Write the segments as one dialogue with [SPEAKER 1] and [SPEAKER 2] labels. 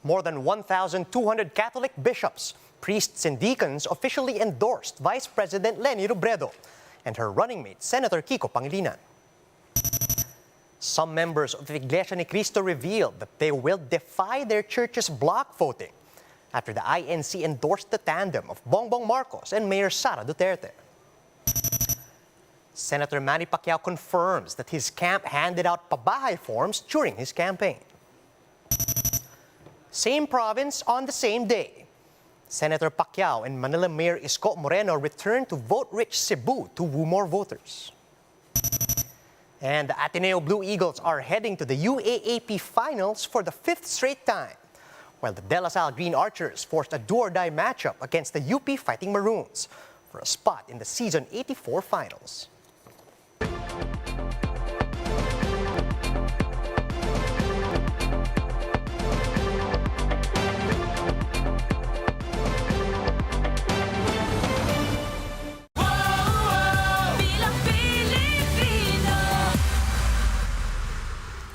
[SPEAKER 1] More than 1,200 Catholic bishops, priests, and deacons officially endorsed Vice President Leni Robredo and her running mate, Senator Kiko Pangilinan. Some members of Iglesia ni Cristo revealed that they will defy their church's block voting after the INC endorsed the tandem of Bongbong Marcos and Mayor Sara Duterte. Senator Manny Pacquiao confirms that his camp handed out pabahay forms during his campaign. Same province on the same day. Senator Pacquiao and Manila Mayor Isko Moreno returned to vote-rich Cebu to woo more voters. And the Ateneo Blue Eagles are heading to the UAAP Finals for the 5th straight time, while the De La Salle Green Archers forced a do-or-die matchup against the UP Fighting Maroons for a spot in the Season 84 Finals.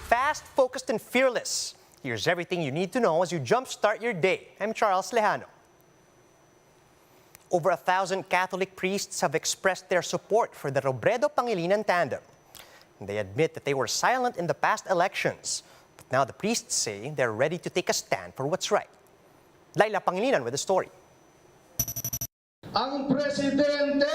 [SPEAKER 1] Fast, focused, and fearless. Here's everything you need to know as you jumpstart your day. I'm Charles Lejano. Over 1,000 Catholic priests have expressed their support for the Robredo-Pangilinan tandem. They admit that they were silent in the past elections, but now the priests say they're ready to take a stand for what's right. Laila Pangilinan with the story.
[SPEAKER 2] Ang Presidente,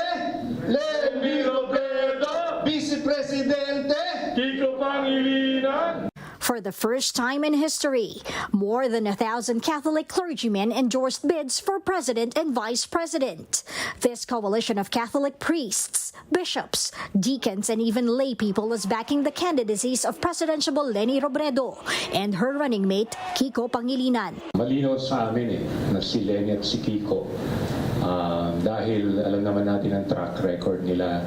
[SPEAKER 2] Leni Robredo, Vice Presidente, Kiko Pangilinan.
[SPEAKER 3] For the first time in history, more than 1,000 Catholic clergymen endorsed bids for president and vice president. This coalition of Catholic priests, bishops, deacons, and even lay people is backing the candidacies of Presidential Leni Robredo and her running mate, Kiko Pangilinan.
[SPEAKER 4] Malinaw sa amin na si Leni at si Kiko dahil alam naman natin ang track record nila.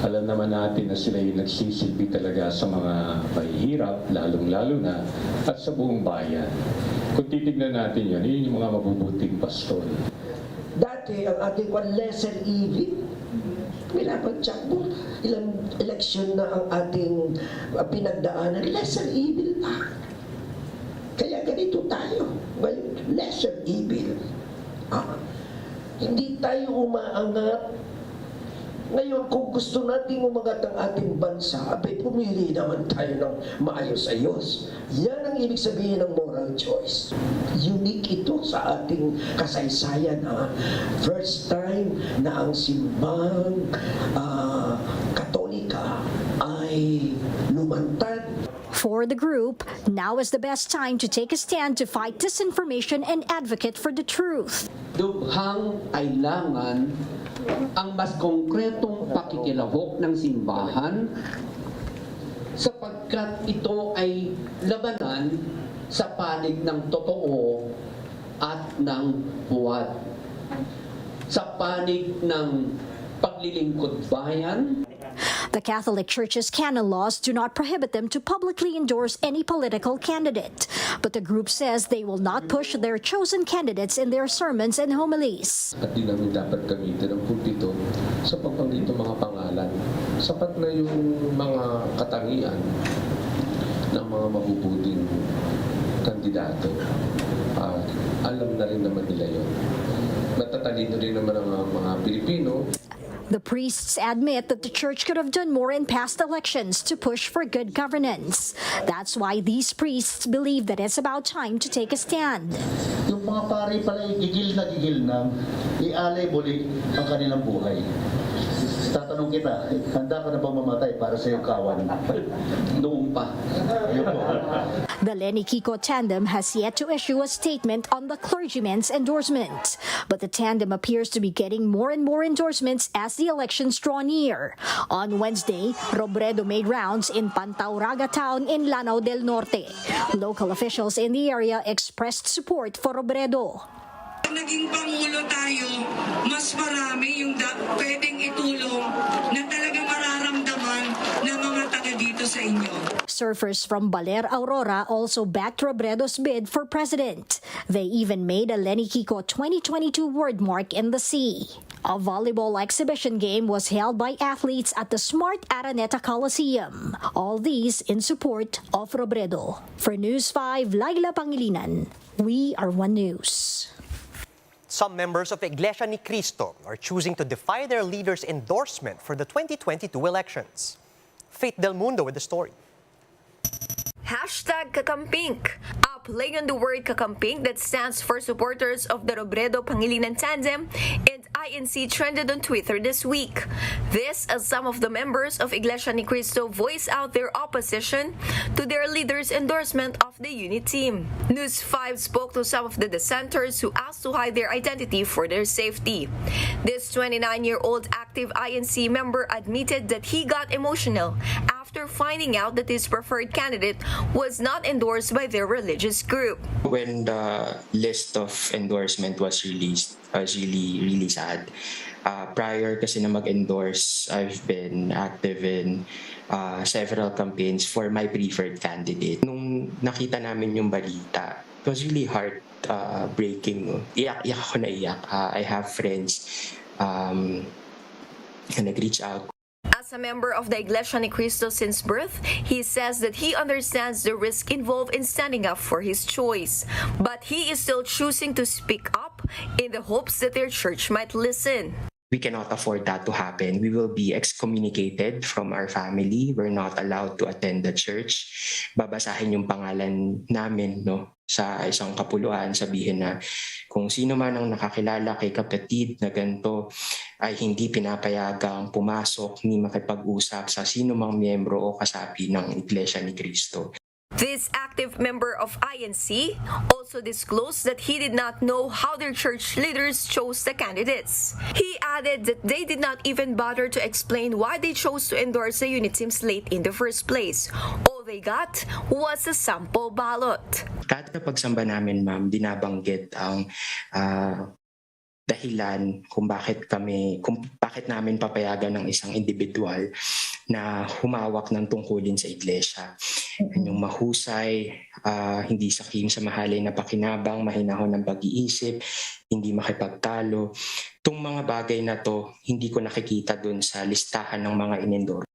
[SPEAKER 4] Alam naman natin na sila yung nagsisilbi talaga sa mga mahihirap, lalong-lalo na, at sa buong bayan. Kung titignan natin yun yung mga mabubuting pastor.
[SPEAKER 5] Dati, ang ating lesser evil, pinapagtsak mo, ilang eleksyon na ang ating pinagdaanan, lesser evil pa. Kaya ganito tayo, well, lesser evil. Hindi tayo umaangat. Ngayon, kung gusto nating umangat ang ating bansa, abay pumili naman tayo ng maayos-ayos. Yan ang ibig sabihin ng moral choice. Unique ito sa ating kasaysayan. First time na ang simbang Katolika ay lumantad.
[SPEAKER 3] For the group, now is the best time to take a stand to fight disinformation and advocate for the truth.
[SPEAKER 6] Dubhang kailangan ang mas konkretong pakikilahok ng simbahan sapagkat ito ay labanan sa panig ng totoo at ng buwad. Sa panig ng paglilingkod bayan.
[SPEAKER 3] The Catholic Church's canon laws do not prohibit them to publicly endorse any political candidate, but the group says they will not push their chosen candidates in their sermons and homilies.
[SPEAKER 4] At di namin dapat gamitin ang pulpito sa pagbanggit ng mga pangalan. Sapat na yung mga katangian ng mga mabubuting kandidato. Alam na rin naman nila yun. Matatalino rin naman ang mga Pilipino.
[SPEAKER 3] The priests admit that the church could have done more in past elections to push for good governance. That's why these priests believe that it's about time to take a stand.
[SPEAKER 2] Yung mga pare pala gigil na ialay buli ang kanilang buhay. Tatanong kita, handa ka na ba mamatay para sa iyong kawan?
[SPEAKER 6] Noong pa.
[SPEAKER 3] The Leni-Kiko tandem has yet to issue a statement on the clergyman's endorsement. But the tandem appears to be getting more and more endorsements as the elections draw near. On Wednesday, Robredo made rounds in Pantauraga town in Lanao del Norte. Local officials in the area expressed support for Robredo.
[SPEAKER 7] Naging pangulo tayo, mas marami yung pwedeng itulong na talagang mararamdaman ng mga taga dito sa inyo.
[SPEAKER 3] Surfers from Baler Aurora also backed Robredo's bid for president. They even made a Lenny Kiko 2022 word mark in the sea. A volleyball exhibition game was held by athletes at the Smart Araneta Coliseum. All these in support of Robredo. For News 5, Laila Pangilinan, we are One News.
[SPEAKER 1] Some members of Iglesia ni Cristo are choosing to defy their leader's endorsement for the 2022 elections. Faith Del Mundo with the story.
[SPEAKER 8] #Kakampink. A play on the word Kakampink that stands for supporters of the Robredo Pangilinan tandem and INC trended on Twitter this week. This as some of the members of Iglesia ni Cristo voice out their opposition to their leader's endorsement of the unit team. News 5 spoke to some of the dissenters who asked to hide their identity for their safety. This 29-year-old active INC member admitted that he got emotional after finding out that his preferred candidate was not endorsed by their religious group.
[SPEAKER 9] When the list of endorsement was released, I was really sad. Prior kasi na mag-endorse, I've been active in several campaigns for my preferred candidate. Nung nakita namin yung balita, it was really heart-breaking. Iyak ako na iyak. I have friends na nag-reach out.
[SPEAKER 8] As a member of the Iglesia ni Cristo since birth, he says that he understands the risk involved in standing up for his choice. But he is still choosing to speak up in the hopes that their church might listen.
[SPEAKER 9] We cannot afford that to happen. We will be excommunicated from our family. We're not allowed to attend the church. Babasahin yung pangalan namin sa isang kapuluan, sabihin na kung sino man ang nakakilala kay kapatid na ganito ay hindi pinapayagang pumasok ni makipag-usap sa sino mang miyembro o kasapi ng Iglesia ni Cristo.
[SPEAKER 8] This active member of INC also disclosed that he did not know how their church leaders chose the candidates. He added that they did not even bother to explain why they chose to endorse the unit team slate in the first place. All they got was a sample ballot.
[SPEAKER 9] Kada pagsamba namin, ma'am, binabanggit ang dahilan kung bakit namin papayagan ng isang individual na humawak ng tungkulin sa iglesia. Yung mahusay, hindi sakim sa mahalay na pakinabang, mahinahon ng pag-iisip, hindi makipagtalo. Itong mga bagay na to, hindi ko nakikita dun sa listahan ng mga inendorse.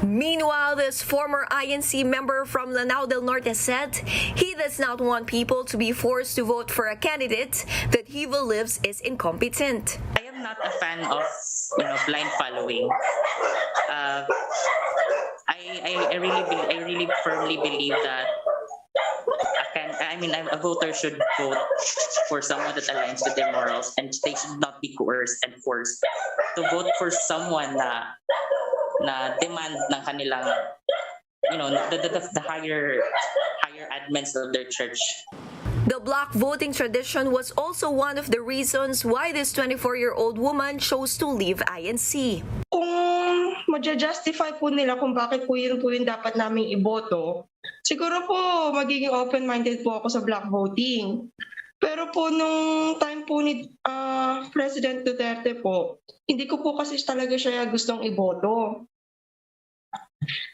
[SPEAKER 8] Meanwhile, this former INC member from Lanao del Norte said he does not want people to be forced to vote for a candidate that he believes is incompetent.
[SPEAKER 10] I am not a fan of blind following. I really firmly believe that a voter should vote for someone that aligns with their morals, and they should not be coerced and forced to vote for someone na demand ng kanilang the higher admins of their church.
[SPEAKER 8] The block voting tradition was also one of the reasons why this 24-year-old woman chose to leave INC.
[SPEAKER 11] Kung ma-justify po nila kung bakit po yun dapat naming iboto, siguro po magiging open-minded po ako sa block voting. Pero po nung time po ni President Duterte po, hindi ko po kasi talaga siya gustong iboto.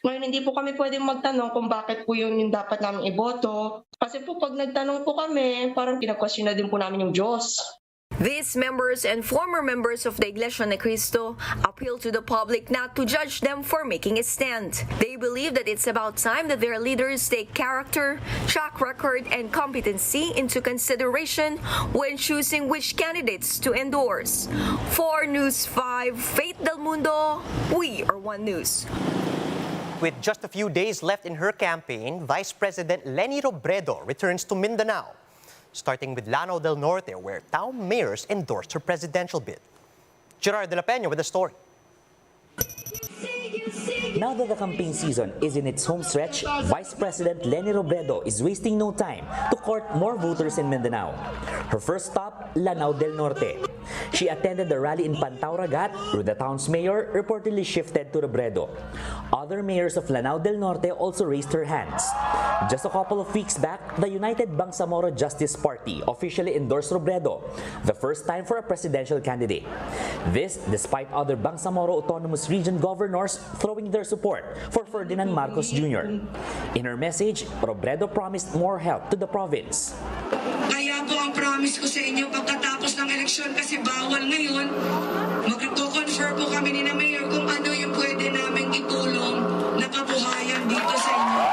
[SPEAKER 11] Ngayon, hindi po kami pwedeng magtanong kung bakit po yun yung dapat namin iboto. Kasi po pag nagtanong po kami, parang pinag-question na din po namin yung Diyos.
[SPEAKER 8] These members and former members of the Iglesia ni Cristo appeal to the public not to judge them for making a stand. They believe that it's about time that their leaders take character, track record, and competency into consideration when choosing which candidates to endorse. For News 5, Faith Del Mundo, we are One News.
[SPEAKER 1] With just a few days left in her campaign, Vice President Leni Robredo returns to Mindanao, starting with Lanao del Norte, where town mayors endorsed her presidential bid. Gerard de la Peña with the story.
[SPEAKER 12] Now that the campaign season is in its home stretch, Vice President Leni Robredo is wasting no time to court more voters in Mindanao. Her first stop, Lanao del Norte. She attended the rally in Pantauragat, where the town's mayor reportedly shifted to Robredo. Other mayors of Lanao del Norte also raised their hands. Just a couple of weeks back, the United Bangsamoro Justice Party officially endorsed Robredo, the first time for a presidential candidate. This despite other Bangsamoro Autonomous Region governors throwing their support for Ferdinand Marcos Jr. In her message, Robredo promised more help to the province.
[SPEAKER 7] Kaya po ang promise ko sa inyo pagkatapos ng eleksyon kasi bawal ngayon, magko-confer po kami ni na Mayor kung ano yung pwede naming itulong na kabuhayan dito sa inyo.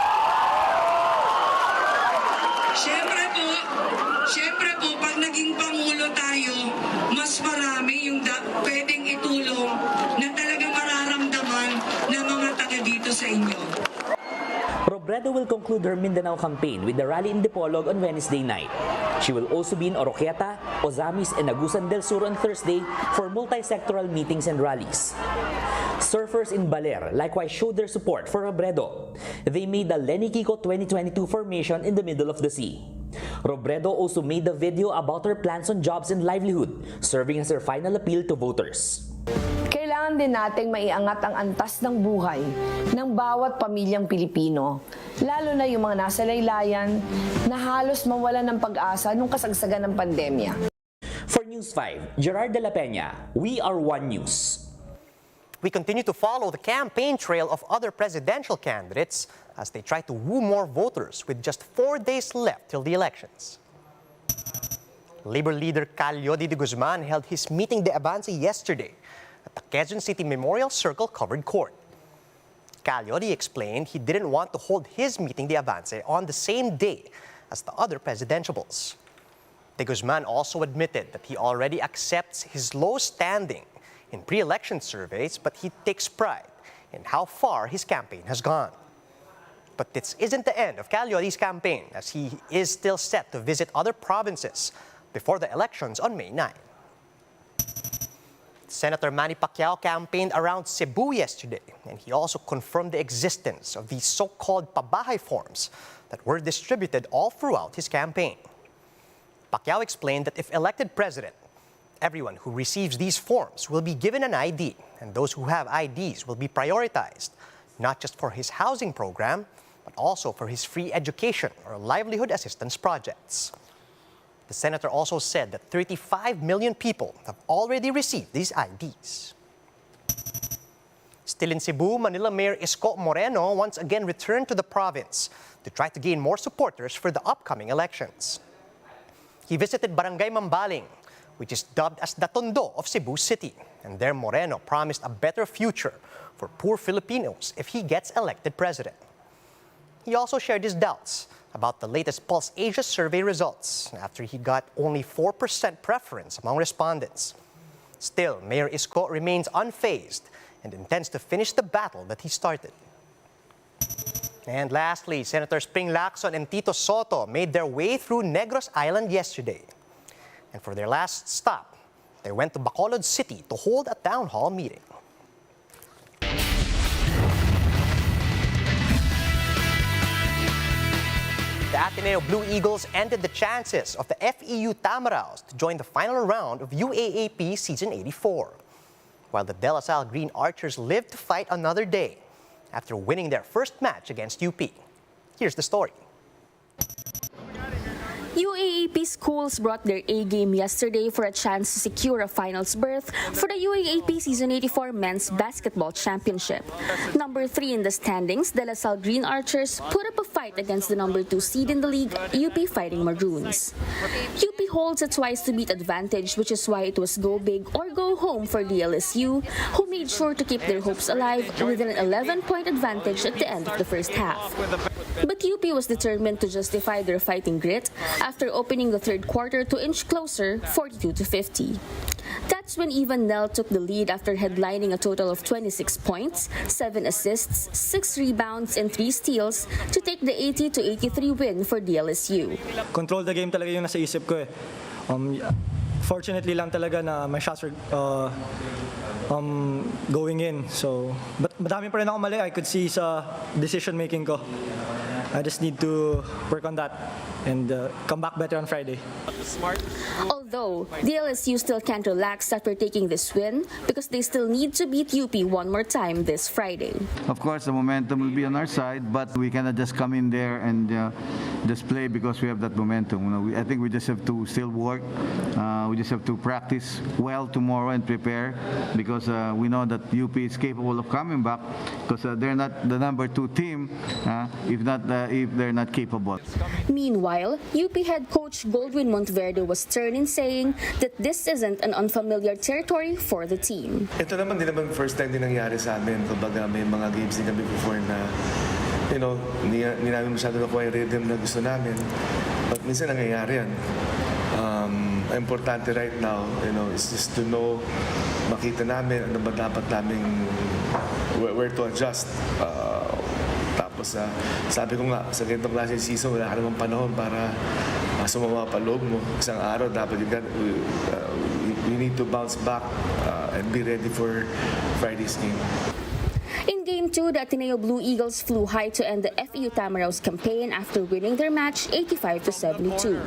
[SPEAKER 7] Siyempre po, pag naging Pangulo tayo, mas marami yung pwedeng itulong na talaga mararamdaman ng mga taga dito sa inyo.
[SPEAKER 12] Robredo will conclude her Mindanao campaign with the rally in Dipolog on Wednesday night. She will also be in Oroquieta, Ozamis, and Agusan del Sur on Thursday for multi-sectoral meetings and rallies. Surfers in Baler likewise showed their support for Robredo. They made the Lenny Kiko 2022 formation in the middle of the sea. Robredo also made the video about her plans on jobs and livelihood, serving as her final appeal to voters.
[SPEAKER 13] Kailangan din nating maiangat ang antas ng buhay ng bawat pamilyang Pilipino, lalo na yung mga nasa laylayan na halos mawalan ng pag-asa nung kasagsagan ng pandemya.
[SPEAKER 12] For News 5, Gerard de la Peña, We Are One News.
[SPEAKER 1] We continue to follow the campaign trail of other presidential candidates as they try to woo more voters with just 4 days left till the elections. Labor leader Calyodi de Guzman held his meeting de avance yesterday at the Quezon City Memorial Circle covered court. Calyodi explained he didn't want to hold his meeting de avance on the same day as the other presidentiables. De Guzman also admitted that he already accepts his low standing in pre-election surveys, but he takes pride in how far his campaign has gone. But this isn't the end of Calyodi's campaign, as he is still set to visit other provinces before the elections on May 9. Senator Manny Pacquiao campaigned around Cebu yesterday, and he also confirmed the existence of these so-called pabahay forms that were distributed all throughout his campaign. Pacquiao explained that if elected president, everyone who receives these forms will be given an ID, and those who have IDs will be prioritized, not just for his housing program, but also for his free education or livelihood assistance projects. The senator also said that 35 million people have already received these IDs. Still in Cebu, Manila Mayor Isko Moreno once again returned to the province to try to gain more supporters for the upcoming elections. He visited Barangay Mambaling, which is dubbed as the Tondo of Cebu City, and there Moreno promised a better future for poor Filipinos if he gets elected president. He also shared his doubts about the latest Pulse Asia survey results after he got only 4% preference among respondents. Still, Mayor Isko remains unfazed and intends to finish the battle that he started. And lastly, Senators Ping Lacson and Tito Soto made their way through Negros Island yesterday. And for their last stop, they went to Bacolod City to hold a town hall meeting. The Ateneo Blue Eagles ended the chances of the FEU Tamaraos to join the final round of UAAP Season 84, while the De La Salle Green Archers lived to fight another day after winning their first match against UP. Here's the story.
[SPEAKER 14] UAAP schools brought their A-game yesterday for a chance to secure a finals berth for the UAAP Season 84 Men's Basketball Championship. Number 3 in the standings, De La Salle Green Archers put up a fight against the number 2 seed in the league, UP Fighting Maroons. UP holds a twice-to-beat advantage, which is why it was go big or go home for the LSU, who made sure to keep their hopes alive with an 11-point advantage at the end of the first half. But UP was determined to justify their fighting grit after opening the third quarter to inch closer, 42-50. That's when Ivan Nell took the lead after headlining a total of 26 points, 7 assists, 6 rebounds, and 3 steals to take the 80-83 win for the LSU.
[SPEAKER 15] Control the game talaga yung nasa isip ko eh. Fortunately lang talaga na my shots were going in. So, but madami pa rin ako mali. I could see sa decision making ko. I just need to work on that and come back better on Friday.
[SPEAKER 14] Although Though, the LSU still can't relax after taking this win because they still need to beat UP one more time this Friday.
[SPEAKER 16] Of course, the momentum will be on our side, but we cannot just come in there and just play because we have that momentum. I think we just have to still work. We just have to practice well tomorrow and prepare because we know that UP is capable of coming back because they're not the number 2 team if they're not capable.
[SPEAKER 14] Meanwhile, UP head coach Goldwyn Monteverde was stern in saying that this isn't an unfamiliar territory for the team.
[SPEAKER 17] Ito naman din naman first time din nangyari sa amin. Kumbaga may mga games din kami before na hindi namin masyado nakuha yung rhythm na gusto namin. But minsan nangyayari yan. Importante right now, is just to know, makita namin ano ba dapat namin, where to adjust. Tapos sabi ko nga, sa ganitong klase season, wala ka namang panahon para sumama pa loob mo. Isang araw, dapat we need to bounce back and be ready for Friday's game.
[SPEAKER 14] In Game 2, the Ateneo Blue Eagles flew high to end the FEU Tamaraws campaign after winning their match 85-72.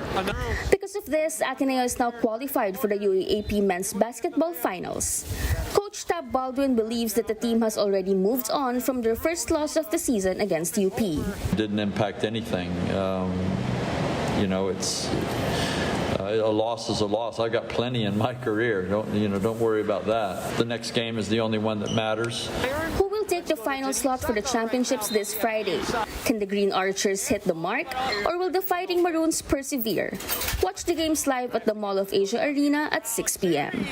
[SPEAKER 14] Because of this, Ateneo is now qualified for the UAAP Men's Basketball Finals. Coach Tab Baldwin believes that the team has already moved on from their first loss of the season against UP.
[SPEAKER 18] Didn't impact anything. It's a loss is a loss. I got plenty in my career. Don't worry about that. The next game is the only one that matters.
[SPEAKER 14] Who will take the final slot for the championships this Friday? Can the Green Archers hit the mark, or will the Fighting Maroons persevere? Watch the games live at the Mall of Asia Arena at 6 p.m.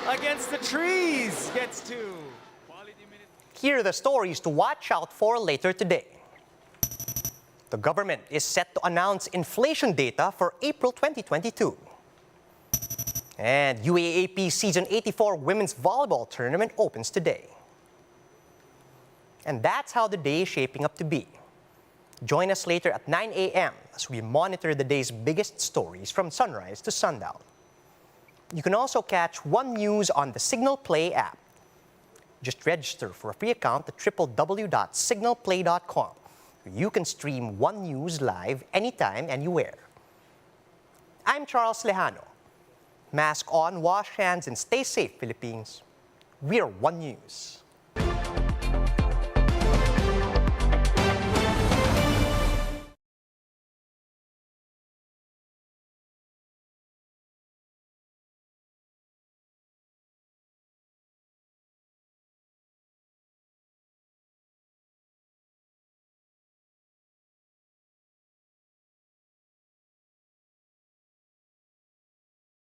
[SPEAKER 1] Against the trees gets 2. Here are the stories to watch out for later today. The government is set to announce inflation data for April 2022. And UAAP Season 84 Women's Volleyball Tournament opens today. And that's how the day is shaping up to be. Join us later at 9 a.m. as we monitor the day's biggest stories from sunrise to sundown. You can also catch One News on the Signal Play app. Just register for a free account at www.signalplay.com. You can stream One News live anytime, anywhere. I'm Charles Lejano. Mask on, wash hands, and stay safe, Philippines. We're One News.